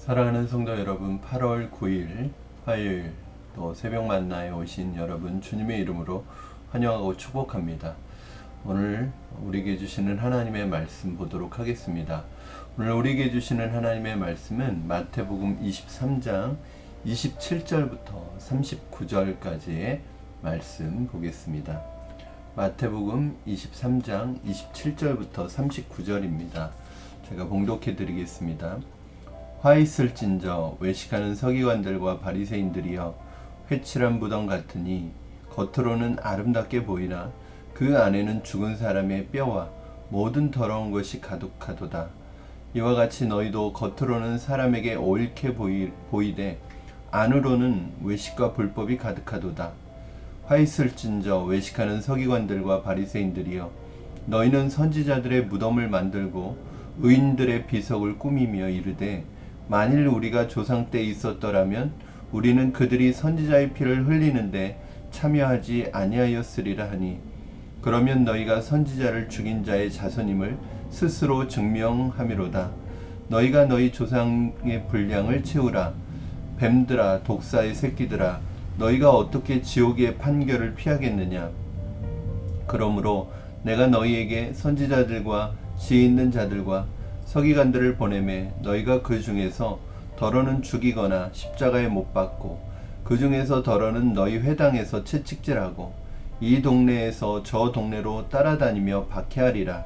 사랑하는 성도 여러분, 8월 9일 화요일 또 새벽 만나에 오신 여러분 주님의 이름으로 환영하고 축복합니다. 오늘 우리에게 주시는 하나님의 말씀 보도록 하겠습니다. 오늘 우리에게 주시는 하나님의 말씀은 마태복음 23장 27절부터 39절까지의 말씀 보겠습니다. 마태복음 23장 27절부터 39절입니다. 제가 봉독해 드리겠습니다. 화 있을진저 외식하는 서기관들과 바리새인들이여, 회칠한 무덤 같으니 겉으로는 아름답게 보이나 그 안에는 죽은 사람의 뼈와 모든 더러운 것이 가득하도다. 이와 같이 너희도 겉으로는 사람에게 옳게 보이되 안으로는 외식과 불법이 가득하도다. 화 있을진저 외식하는 서기관들과 바리새인들이여, 너희는 선지자들의 무덤을 만들고 의인들의 비석을 꾸미며 이르되, 만일 우리가 조상 때 있었더라면 우리는 그들이 선지자의 피를 흘리는데 참여하지 아니하였으리라 하니, 그러면 너희가 선지자를 죽인 자의 자손임을 스스로 증명함이로다. 너희가 너희 조상의 분량을 채우라. 뱀들아, 독사의 새끼들아, 너희가 어떻게 지옥의 판결을 피하겠느냐. 그러므로 내가 너희에게 선지자들과 지혜 있는 자들과 서기관들을 보내매 너희가 그 중에서 더러는 죽이거나 십자가에 못 박고, 그 중에서 더러는 너희 회당에서 채찍질하고 이 동네에서 저 동네로 따라다니며 박해하리라.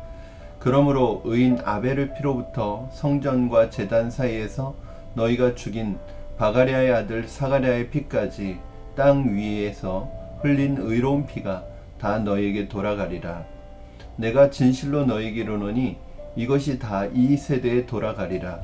그러므로 의인 아벨의 피로부터 성전과 제단 사이에서 너희가 죽인 바가랴의 아들 사가랴의 피까지 땅 위에서 흘린 의로운 피가 다 너희에게 돌아가리라. 내가 진실로 너희에게 이르노니 이것이 다 이 세대에 돌아가리라.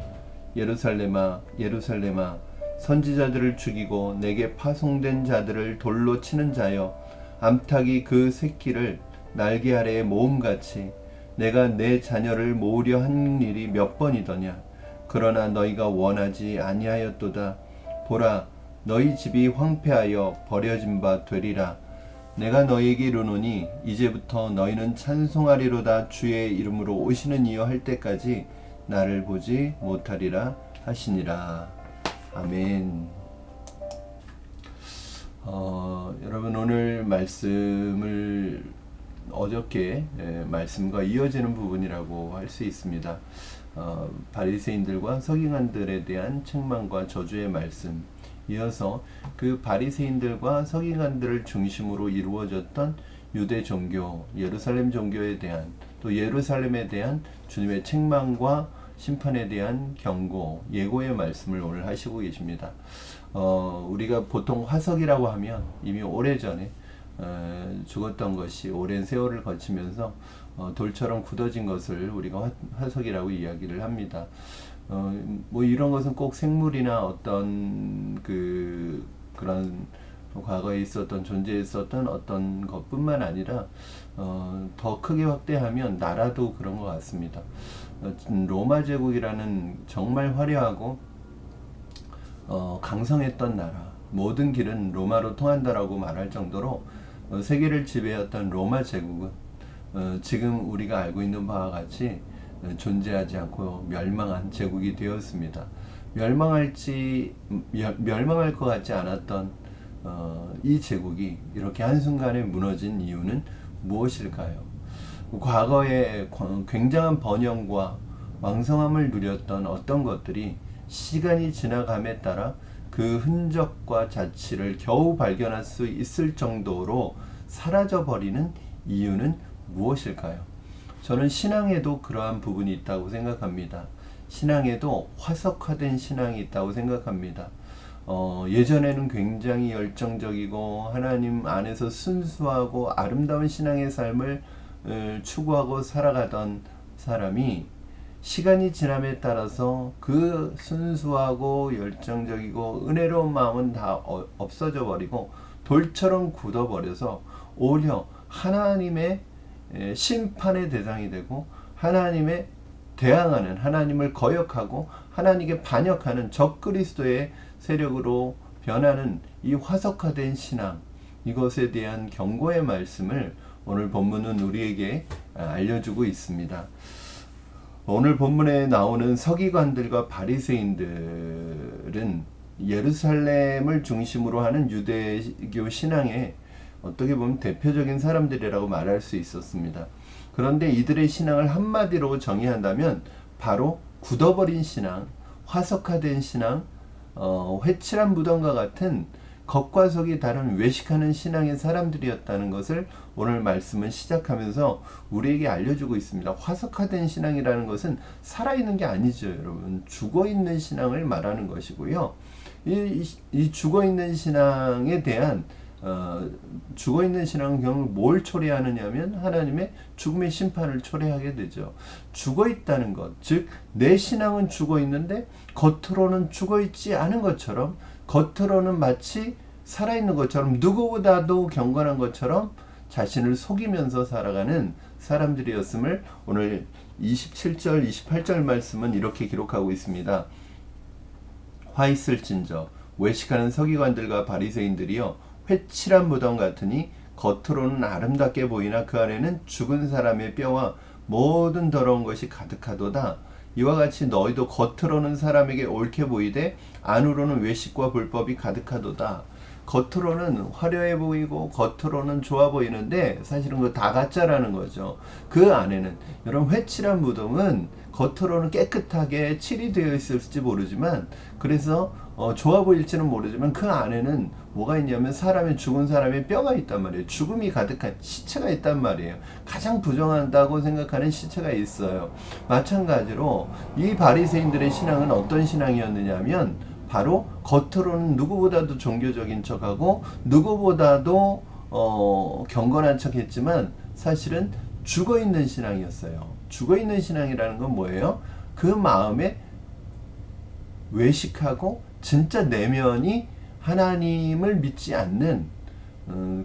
예루살렘아, 예루살렘아, 선지자들을 죽이고 내게 파송된 자들을 돌로 치는 자여, 암탉이 그 새끼를 날개 아래에 모음같이 내가 내 자녀를 모으려 한 일이 몇 번이더냐. 그러나 너희가 원하지 아니하였도다. 보라, 너희 집이 황폐하여 버려진 바 되리라. 내가 너희에게 이르노니 이제부터 너희는 찬송하리로다. 주의 이름으로 오시는 이여 할 때까지 나를 보지 못하리라 하시니라. 아멘. 여러분, 오늘 말씀을 어저께 말씀과 이어지는 부분이라고 할 수 있습니다. 바리새인들과 서기관들에 대한 책망과 저주의 말씀, 이어서 그 바리새인들과 서기관들을 중심으로 이루어졌던 유대 종교, 예루살렘 종교에 대한, 또 예루살렘에 대한 주님의 책망과 심판에 대한 경고, 예고의 말씀을 오늘 하시고 계십니다. 우리가 보통 화석이라고 하면 이미 오래전에 죽었던 것이 오랜 세월을 거치면서 돌처럼 굳어진 것을 우리가 화석이라고 이야기를 합니다. 뭐 이런 것은 꼭 생물이나 어떤 그런 과거에 있었던, 존재했었던 어떤 것뿐만 아니라 더 크게 확대하면 나라도 그런 것 같습니다. 로마 제국이라는 정말 화려하고 강성했던 나라, 모든 길은 로마로 통한다라고 말할 정도로 세계를 지배했던 로마 제국은 지금 우리가 알고 있는 바와 같이 존재하지 않고 멸망한 제국이 되었습니다. 멸망할 것 같지 않았던 이 제국이 이렇게 한순간에 무너진 이유는 무엇일까요? 과거에 굉장한 번영과 왕성함을 누렸던 어떤 것들이 시간이 지나감에 따라 그 흔적과 자취를 겨우 발견할 수 있을 정도로 사라져버리는 이유는 무엇일까요? 저는 신앙에도 그러한 부분이 있다고 생각합니다. 신앙에도 화석화된 신앙이 있다고 생각합니다. 예전에는 굉장히 열정적이고 하나님 안에서 순수하고 아름다운 신앙의 삶을 추구하고 살아가던 사람이 시간이 지남에 따라서 그 순수하고 열정적이고 은혜로운 마음은 다 없어져 버리고 돌처럼 굳어버려서 오히려 하나님의 심판의 대상이 되고 하나님의 대항하는, 하나님을 거역하고 하나님께 반역하는 적그리스도의 세력으로 변하는 이 화석화된 신앙, 이것에 대한 경고의 말씀을 오늘 본문은 우리에게 알려주고 있습니다. 오늘 본문에 나오는 서기관들과 바리새인들은 예루살렘을 중심으로 하는 유대교 신앙의 어떻게 보면 대표적인 사람들이라고 말할 수 있었습니다. 그런데 이들의 신앙을 한마디로 정의한다면 바로 굳어버린 신앙, 화석화된 신앙, 회칠한 무덤과 같은 겉과 속이 다른 외식하는 신앙의 사람들이었다는 것을 오늘 말씀은 시작하면서 우리에게 알려주고 있습니다. 화석화된 신앙이라는 것은 살아있는 게 아니죠, 여러분. 죽어있는 신앙을 말하는 것이고요. 이 죽어있는 신앙에 대한 죽어있는 신앙은 결국 뭘 초래하느냐면 하나님의 죽음의 심판을 초래하게 되죠. 죽어있다는 것, 즉 내 신앙은 죽어있는데 겉으로는 죽어있지 않은 것처럼, 겉으로는 마치 살아있는 것처럼, 누구보다도 경건한 것처럼 자신을 속이면서 살아가는 사람들이었음을 오늘 27절, 28절 말씀은 이렇게 기록하고 있습니다. 화 있을진저 외식하는 서기관들과 바리새인들이여 회칠한 무덤 같으니 겉으로는 아름답게 보이나 그 안에는 죽은 사람의 뼈와 모든 더러운 것이 가득하도다. 이와 같이 너희도 겉으로는 사람에게 옳게 보이되 안으로는 외식과 불법이 가득하도다. 겉으로는 화려해 보이고 겉으로는 좋아 보이는데 사실은 그거 다 가짜라는 거죠. 그 안에는, 여러분, 회칠한 무덤은 겉으로는 깨끗하게 칠이 되어 있을지 모르지만, 그래서 좋아 보일지는 모르지만 그 안에는 뭐가 있냐면 죽은 사람의 뼈가 있단 말이에요. 죽음이 가득한 시체가 있단 말이에요. 가장 부정한다고 생각하는 시체가 있어요. 마찬가지로 이 바리새인들의 신앙은 어떤 신앙이었느냐면 바로 겉으로는 누구보다도 종교적인 척하고 누구보다도 경건한 척했지만 사실은 죽어있는 신앙이었어요. 죽어있는 신앙이라는 건 뭐예요? 그 마음에 외식하고 진짜 내면이 하나님을 믿지 않는,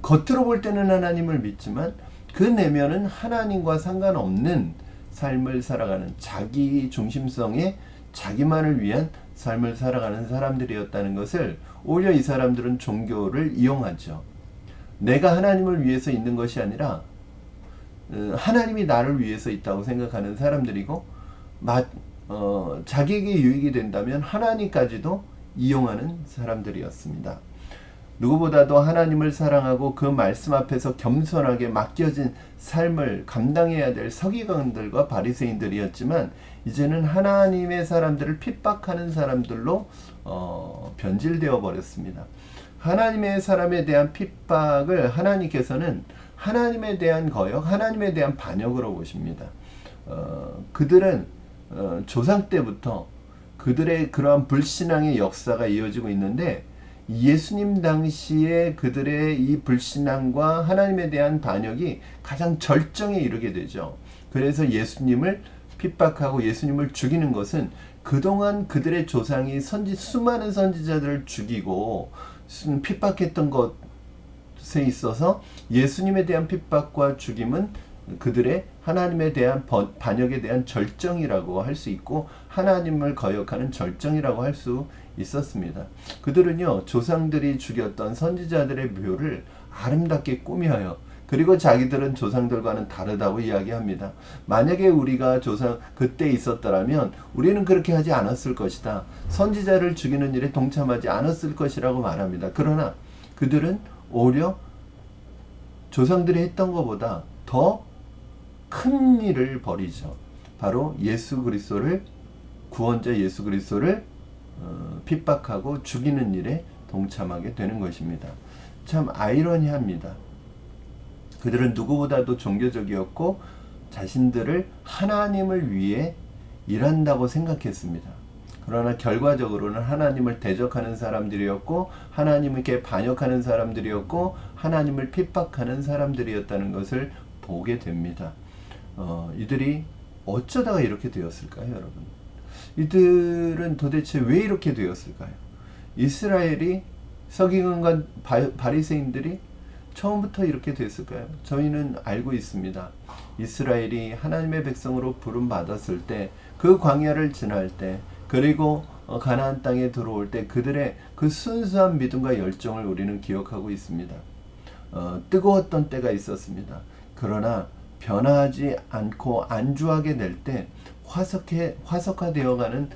겉으로 볼 때는 하나님을 믿지만 그 내면은 하나님과 상관없는 삶을 살아가는, 자기 중심성의 자기만을 위한 삶을 살아가는 사람들이었다는 것을, 오히려 이 사람들은 종교를 이용하죠. 내가 하나님을 위해서 있는 것이 아니라 하나님이 나를 위해서 있다고 생각하는 사람들이고, 자기에게 유익이 된다면 하나님까지도 이용하는 사람들이었습니다. 누구보다도 하나님을 사랑하고 그 말씀 앞에서 겸손하게 맡겨진 삶을 감당해야 될 서기관들과 바리새인들이었지만 이제는 하나님의 사람들을 핍박하는 사람들로 변질되어 버렸습니다. 하나님의 사람에 대한 핍박을 하나님께서는 하나님에 대한 거역, 하나님에 대한 반역으로 보십니다. 그들은 조상 때부터 그들의 그러한 불신앙의 역사가 이어지고 있는데, 예수님 당시에 그들의 이 불신앙과 하나님에 대한 반역이 가장 절정에 이르게 되죠. 그래서 예수님을 핍박하고 예수님을 죽이는 것은 그동안 그들의 조상이 수많은 선지자들을 죽이고 핍박했던 것에 있어서 예수님에 대한 핍박과 죽임은 그들의 하나님에 대한 반역에 대한 절정이라고 할 수 있고, 하나님을 거역하는 절정이라고 할 수 있었습니다. 그들은요, 조상들이 죽였던 선지자들의 묘를 아름답게 꾸며요. 그리고 자기들은 조상들과는 다르다고 이야기합니다. 만약에 우리가 그때 있었더라면 우리는 그렇게 하지 않았을 것이다. 선지자를 죽이는 일에 동참하지 않았을 것이라고 말합니다. 그러나 그들은 오히려 조상들이 했던 것보다 더 큰 일을 벌이죠. 바로 구원자 예수 그리스도를 핍박하고 죽이는 일에 동참하게 되는 것입니다. 참 아이러니합니다. 그들은 누구보다도 종교적이었고 자신들을 하나님을 위해 일한다고 생각했습니다. 그러나 결과적으로는 하나님을 대적하는 사람들이었고, 하나님께 반역하는 사람들이었고, 하나님을 핍박하는 사람들이었다는 것을 보게 됩니다. 이들이 어쩌다가 이렇게 되었을까요, 여러분? 이들은 도대체 왜 이렇게 되었을까요? 이스라엘이, 서기관과 바리새인들이 처음부터 이렇게 됐을까요? 저희는 알고 있습니다. 이스라엘이 하나님의 백성으로 부름받았을 때, 그 광야를 지날 때, 그리고 가나안 땅에 들어올 때 그들의 그 순수한 믿음과 열정을 우리는 기억하고 있습니다. 뜨거웠던 때가 있었습니다. 그러나 변하지 않고 안주하게 될 때 화석화되어가는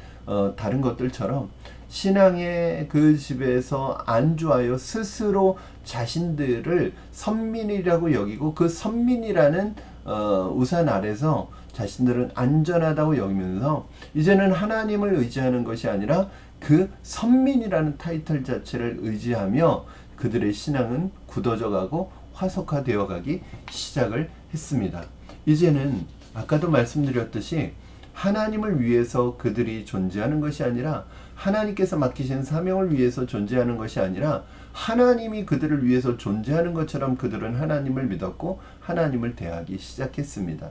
다른 것들처럼 신앙의 그 집에서 안주하여 스스로 자신들을 선민이라고 여기고 그 선민이라는 우산 아래서 자신들은 안전하다고 여기면서 이제는 하나님을 의지하는 것이 아니라 그 선민이라는 타이틀 자체를 의지하며 그들의 신앙은 굳어져 가고 화석화되어 가기 시작을 했습니다. 이제는 아까도 말씀드렸듯이 하나님을 위해서 그들이 존재하는 것이 아니라 하나님께서 맡기신 사명을 위해서 존재하는 것이 아니라 하나님이 그들을 위해서 존재하는 것처럼 그들은 하나님을 믿었고 하나님을 대하기 시작했습니다.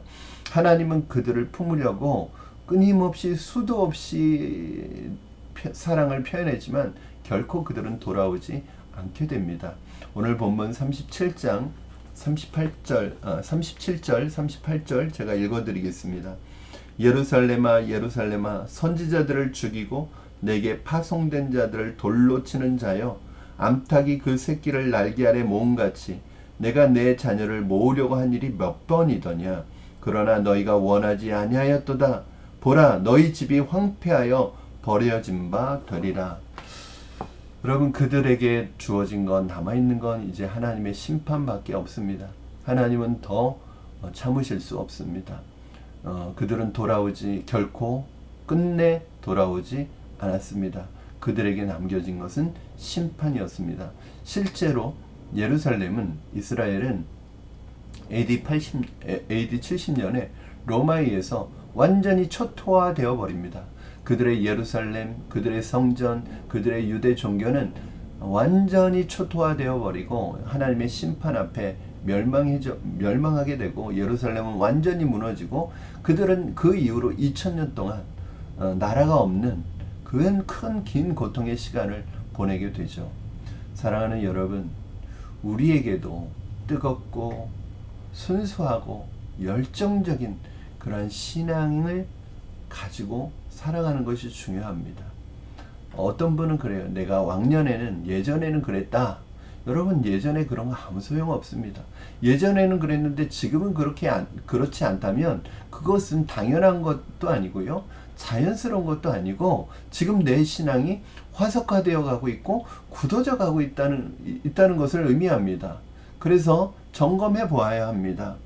하나님은 그들을 품으려고 끊임없이 수도 없이 사랑을 표현했지만 결코 그들은 돌아오지 않게 됩니다. 오늘 본문 37장 37절 38절 제가 읽어드리겠습니다. 예루살렘아 예루살렘아 선지자들을 죽이고 내게 파송된 자들을 돌로 치는 자여 암탉이 그 새끼를 날개 아래 모음같이 내가 내 자녀를 모으려고 한 일이 몇 번이더냐. 그러나 너희가 원하지 아니하였도다. 보라 너희 집이 황폐하여 버려진 바 되리라. 여러분 그들에게 주어진 건 남아있는 건 이제 하나님의 심판밖에 없습니다. 하나님은 더 참으실 수 없습니다. 그들은 결코 끝내 돌아오지 않았습니다. 그들에게 남겨진 것은 심판이었습니다. 실제로 이스라엘은 AD 70년에 로마에 의해서 완전히 초토화되어 버립니다. 그들의 예루살렘, 그들의 성전, 그들의 유대 종교는 완전히 초토화되어 버리고 하나님의 심판 앞에 멸망하게 되고 예루살렘은 완전히 무너지고 그들은 그 이후로 2000년 동안 나라가 없는 큰 긴 고통의 시간을 보내게 되죠. 사랑하는 여러분, 우리에게도 뜨겁고 순수하고 열정적인 그러한 신앙을 가지고 살아가는 것이 중요합니다. 어떤 분은 그래요. 내가 예전에는 그랬다. 여러분 예전에 그런 거 아무 소용 없습니다. 예전에는 그랬는데 지금은 그렇지 않다면 그것은 당연한 것도 아니고요. 자연스러운 것도 아니고 지금 내 신앙이 화석화되어 가고 있고 굳어져 가고 있다는 것을 의미합니다. 그래서 점검해 보아야 합니다.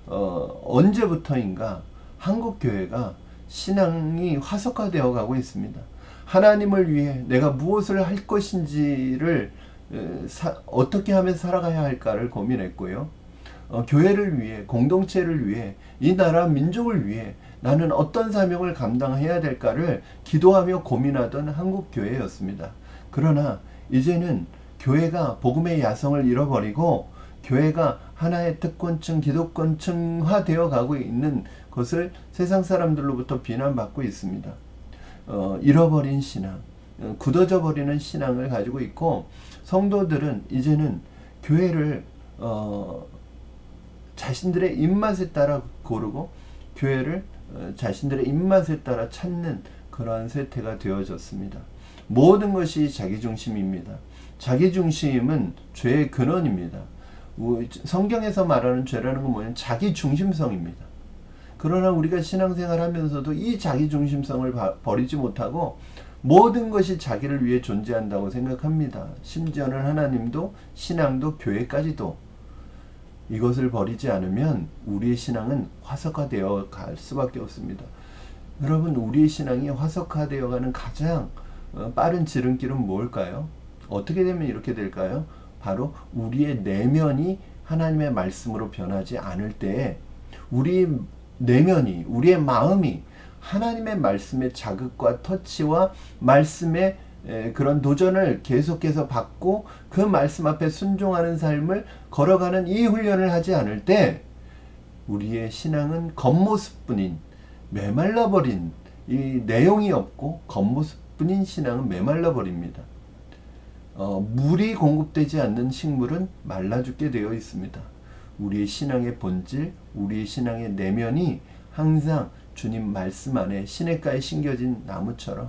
언제부터인가 한국 교회가 신앙이 화석화되어 가고 있습니다. 하나님을 위해 내가 무엇을 할 것인지를 어떻게 하면 살아가야 할까를 고민했고요. 교회를 위해, 공동체를 위해, 이 나라 민족을 위해 나는 어떤 사명을 감당해야 될까를 기도하며 고민하던 한국 교회였습니다. 그러나 이제는 교회가 복음의 야성을 잃어버리고 교회가 하나의 특권층, 기독권층화 되어 가고 있는 것을 세상 사람들로부터 비난받고 있습니다. 잃어버린 신앙, 굳어져 버리는 신앙을 가지고 있고 성도들은 이제는 교회를 자신들의 입맛에 따라 고르고 교회를 자신들의 입맛에 따라 찾는 그러한 세태가 되어졌습니다. 모든 것이 자기중심입니다. 자기중심은 죄의 근원입니다. 성경에서 말하는 죄라는 건 뭐냐면 자기중심성입니다. 그러나 우리가 신앙생활 하면서도 이 자기중심성을 버리지 못하고 모든 것이 자기를 위해 존재한다고 생각합니다. 심지어는 하나님도 신앙도 교회까지도. 이것을 버리지 않으면 우리의 신앙은 화석화되어 갈 수밖에 없습니다. 여러분 우리의 신앙이 화석화되어 가는 가장 빠른 지름길은 뭘까요? 어떻게 되면 이렇게 될까요? 바로 우리의 내면이 하나님의 말씀으로 변하지 않을 때에 우리의 내면이, 우리의 마음이 하나님의 말씀의 자극과 터치와 말씀의 그런 도전을 계속해서 받고 그 말씀 앞에 순종하는 삶을 걸어가는 이 훈련을 하지 않을 때 우리의 신앙은 겉모습뿐인 메말라버린 이 내용이 없고 겉모습뿐인 신앙은 메말라버립니다. 물이 공급되지 않는 식물은 말라 죽게 되어 있습니다. 우리의 신앙의 본질, 우리의 신앙의 내면이 항상 주님 말씀 안에 시냇가에 심겨진 나무처럼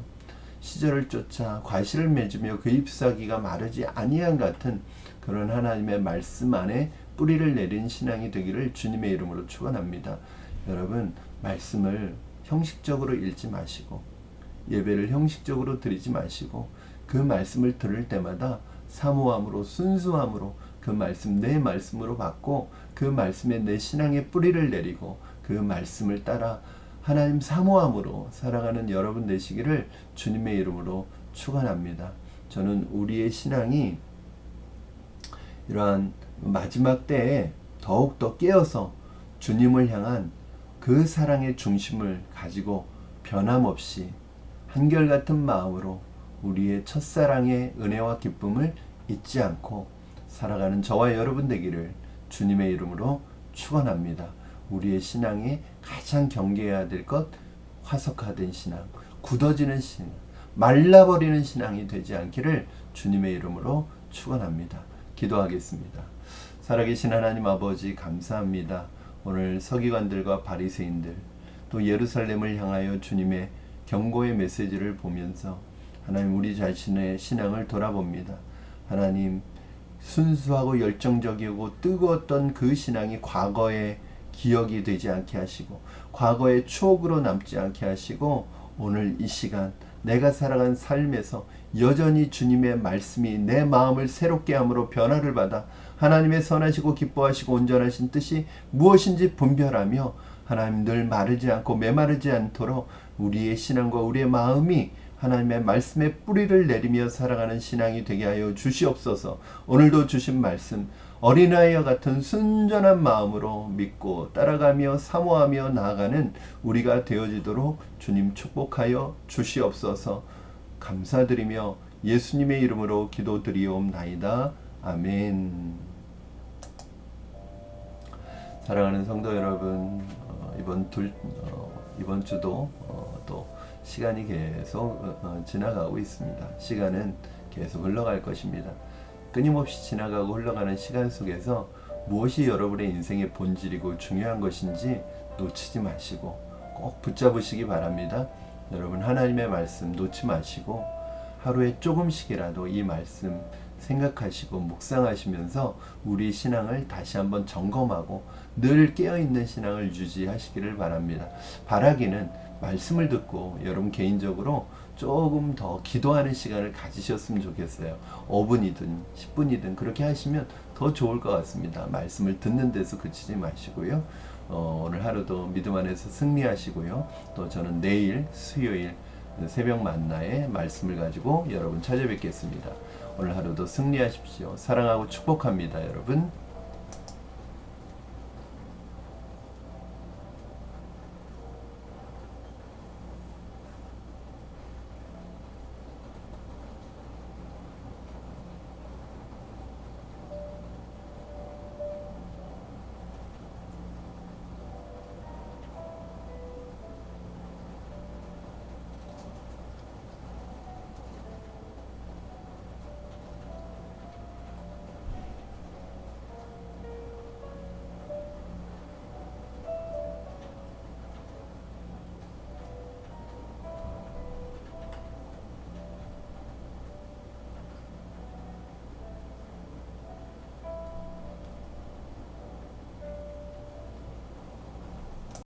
시절을 쫓아 과실을 맺으며 그 잎사귀가 마르지 아니한 같은 그런 하나님의 말씀 안에 뿌리를 내린 신앙이 되기를 주님의 이름으로 축원합니다. 여러분, 말씀을 형식적으로 읽지 마시고 예배를 형식적으로 드리지 마시고 그 말씀을 들을 때마다 사모함으로 순수함으로 그 말씀 내 말씀으로 받고 그 말씀에 내 신앙의 뿌리를 내리고 그 말씀을 따라 하나님 사모함으로 살아가는 여러분 되시기를 주님의 이름으로 축원합니다. 저는 우리의 신앙이 이러한 마지막 때에 더욱더 깨어서 주님을 향한 그 사랑의 중심을 가지고 변함없이 한결같은 마음으로 우리의 첫사랑의 은혜와 기쁨을 잊지 않고 살아가는 저와 여러분 되기를 주님의 이름으로 축원합니다. 우리의 신앙에 가장 경계해야 될 것, 화석화된 신앙, 굳어지는 신앙, 말라버리는 신앙이 되지 않기를 주님의 이름으로 축원합니다. 기도하겠습니다. 살아계신 하나님 아버지, 감사합니다. 오늘 서기관들과 바리새인들 또 예루살렘을 향하여 주님의 경고의 메시지를 보면서 하나님, 우리 자신의 신앙을 돌아봅니다. 하나님, 순수하고 열정적이고 뜨거웠던 그 신앙이 과거의 기억이 되지 않게 하시고 과거의 추억으로 남지 않게 하시고 오늘 이 시간 내가 살아간 삶에서 여전히 주님의 말씀이 내 마음을 새롭게 함으로 변화를 받아 하나님의 선하시고 기뻐하시고 온전하신 뜻이 무엇인지 분별하며 하나님 늘 마르지 않고 메마르지 않도록 우리의 신앙과 우리의 마음이 하나님의 말씀에 뿌리를 내리며 살아가는 신앙이 되게 하여 주시옵소서. 오늘도 주신 말씀 어린아이와 같은 순전한 마음으로 믿고 따라가며 사모하며 나아가는 우리가 되어지도록 주님 축복하여 주시옵소서. 감사드리며 예수님의 이름으로 기도드리옵나이다. 아멘. 사랑하는 성도 여러분, 이번 주도 또 시간이 계속 지나가고 있습니다. 시간은 계속 흘러갈 것입니다. 끊임없이 지나가고 흘러가는 시간 속에서 무엇이 여러분의 인생의 본질이고 중요한 것인지 놓치지 마시고 꼭 붙잡으시기 바랍니다. 여러분, 하나님의 말씀 놓지 마시고 하루에 조금씩이라도 이 말씀 생각하시고 묵상하시면서 우리 신앙을 다시 한번 점검하고 늘 깨어있는 신앙을 유지하시기를 바랍니다. 바라기는 말씀을 듣고 여러분 개인적으로 조금 더 기도하는 시간을 가지셨으면 좋겠어요. 5분이든 10분이든 그렇게 하시면 더 좋을 것 같습니다. 말씀을 듣는 데서 그치지 마시고요. 오늘 하루도 믿음 안에서 승리하시고요. 또 저는 내일 수요일 새벽 만나에 말씀을 가지고 여러분 찾아뵙겠습니다. 오늘 하루도 승리하십시오. 사랑하고 축복합니다, 여러분.